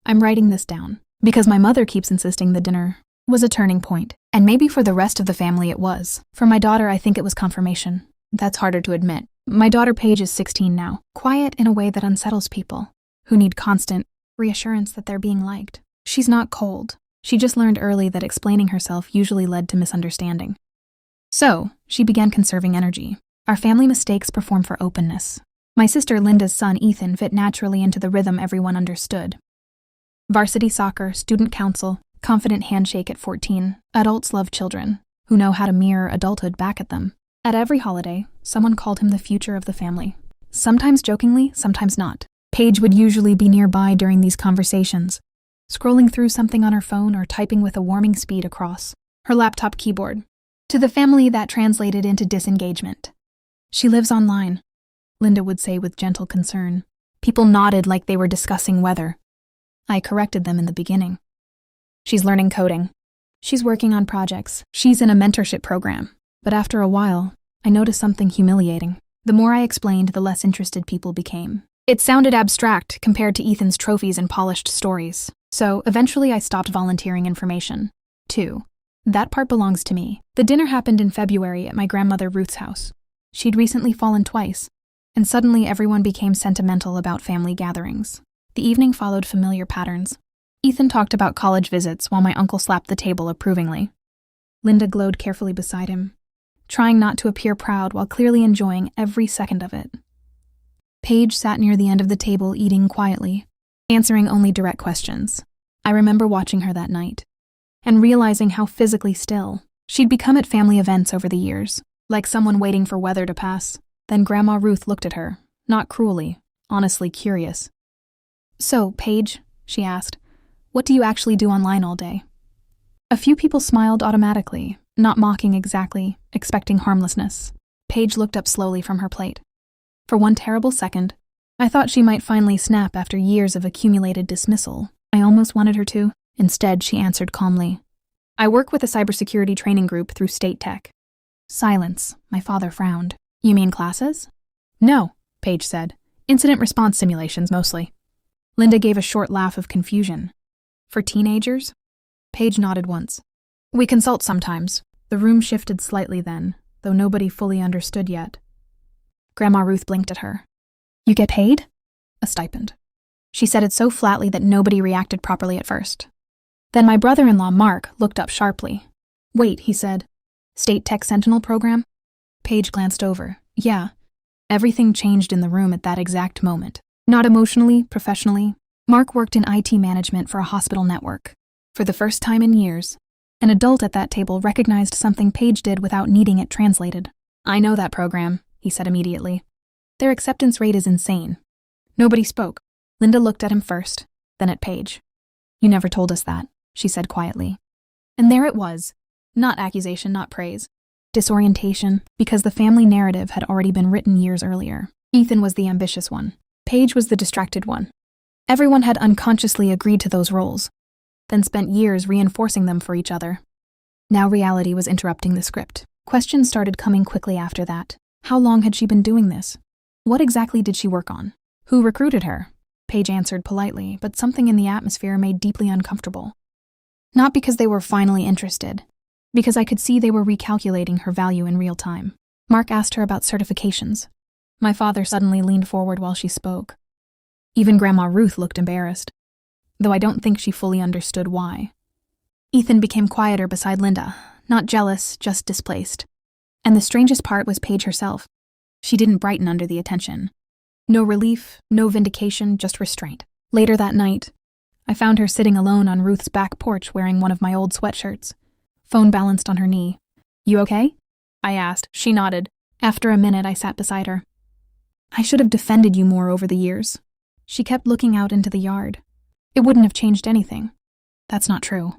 I'm writing this down, because my mother keeps insisting the dinner was a turning point. And maybe for the rest of the family it was. For my daughter, I think it was confirmation. That's harder to admit. My daughter Paige is 16 now, quiet in a way that unsettles people, who need constant reassurance that they're being liked. She's not cold. She just learned early that explaining herself usually led to misunderstanding. So, she began conserving energy. Our family mistakes perform for openness. My sister Linda's son Ethan fit naturally into the rhythm everyone understood. Varsity soccer, student council, confident handshake at 14. Adults love children, who know how to mirror adulthood back at them. At every holiday, someone called him the future of the family. Sometimes jokingly, sometimes not. Paige would usually be nearby during these conversations, scrolling through something on her phone or typing with a warming speed across her laptop keyboard. To the family, that translated into disengagement. She lives online, Linda would say with gentle concern. People nodded like they were discussing weather. I corrected them in the beginning. She's learning coding. She's working on projects. She's in a mentorship program. But after a while, I noticed something humiliating. The more I explained, the less interested people became. It sounded abstract compared to Ethan's trophies and polished stories. So eventually I stopped volunteering information. 2. That part belongs to me. The dinner happened in February at my grandmother Ruth's house. She'd recently fallen twice, and suddenly everyone became sentimental about family gatherings. The evening followed familiar patterns. Ethan talked about college visits while my uncle slapped the table approvingly. Linda glowed carefully beside him, trying not to appear proud while clearly enjoying every second of it. Paige sat near the end of the table eating quietly, answering only direct questions. I remember watching her that night, and realizing how physically still she'd become at family events over the years, like someone waiting for weather to pass. Then Grandma Ruth looked at her, not cruelly, honestly curious. "So, Paige," she asked, "what do you actually do online all day?" A few people smiled automatically, not mocking exactly, expecting harmlessness. Paige looked up slowly from her plate. For one terrible second, I thought she might finally snap after years of accumulated dismissal. I almost wanted her to. Instead, she answered calmly, "I work with a cybersecurity training group through State Tech." Silence. My father frowned. "You mean classes?" "No," Paige said. "Incident response simulations, mostly." Linda gave a short laugh of confusion. "For teenagers?" Paige nodded once. "We consult sometimes." The room shifted slightly then, though nobody fully understood yet. Grandma Ruth blinked at her. "You get paid?" "A stipend." She said it so flatly that nobody reacted properly at first. Then my brother-in-law, Mark, looked up sharply. "Wait," he said. "State Tech Sentinel program?" Paige glanced over. "Yeah." Everything changed in the room at that exact moment. Not emotionally, professionally. Mark worked in IT management for a hospital network. For the first time in years, an adult at that table recognized something Paige did without needing it translated. "I know that program," he said immediately. "Their acceptance rate is insane." Nobody spoke. Linda looked at him first, then at Paige. "You never told us that," she said quietly. And there it was. Not accusation, not praise. Disorientation, because the family narrative had already been written years earlier. Ethan was the ambitious one. Paige was the distracted one. Everyone had unconsciously agreed to those roles, then spent years reinforcing them for each other. Now reality was interrupting the script. Questions started coming quickly after that. How long had she been doing this? What exactly did she work on? Who recruited her? Paige answered politely, but something in the atmosphere made deeply uncomfortable. Not because they were finally interested, because I could see they were recalculating her value in real time. Mark asked her about certifications. My father suddenly leaned forward while she spoke. Even Grandma Ruth looked embarrassed, though I don't think she fully understood why. Ethan became quieter beside Linda, not jealous, just displaced. And the strangest part was Paige herself. She didn't brighten under the attention. No relief, no vindication, just restraint. Later that night, I found her sitting alone on Ruth's back porch wearing one of my old sweatshirts, phone balanced on her knee. "You okay?" I asked. She nodded. After a minute, I sat beside her. "I should have defended you more over the years." She kept looking out into the yard. "It wouldn't have changed anything." "That's not true."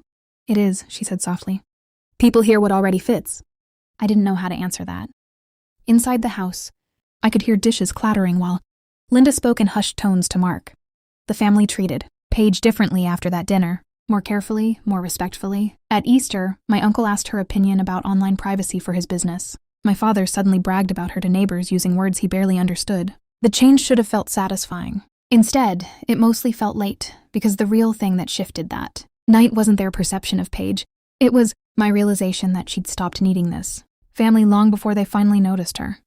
"It is," she said softly. "People hear what already fits." I didn't know how to answer that. Inside the house, I could hear dishes clattering while Linda spoke in hushed tones to Mark. The family treated Paige differently after that dinner, more carefully, more respectfully. At Easter, my uncle asked her opinion about online privacy for his business. My father suddenly bragged about her to neighbors using words he barely understood. The change should have felt satisfying, Instead, it mostly felt late, because the real thing that shifted that night wasn't their perception of Paige. It was my realization that she'd stopped needing this family long before they finally noticed her.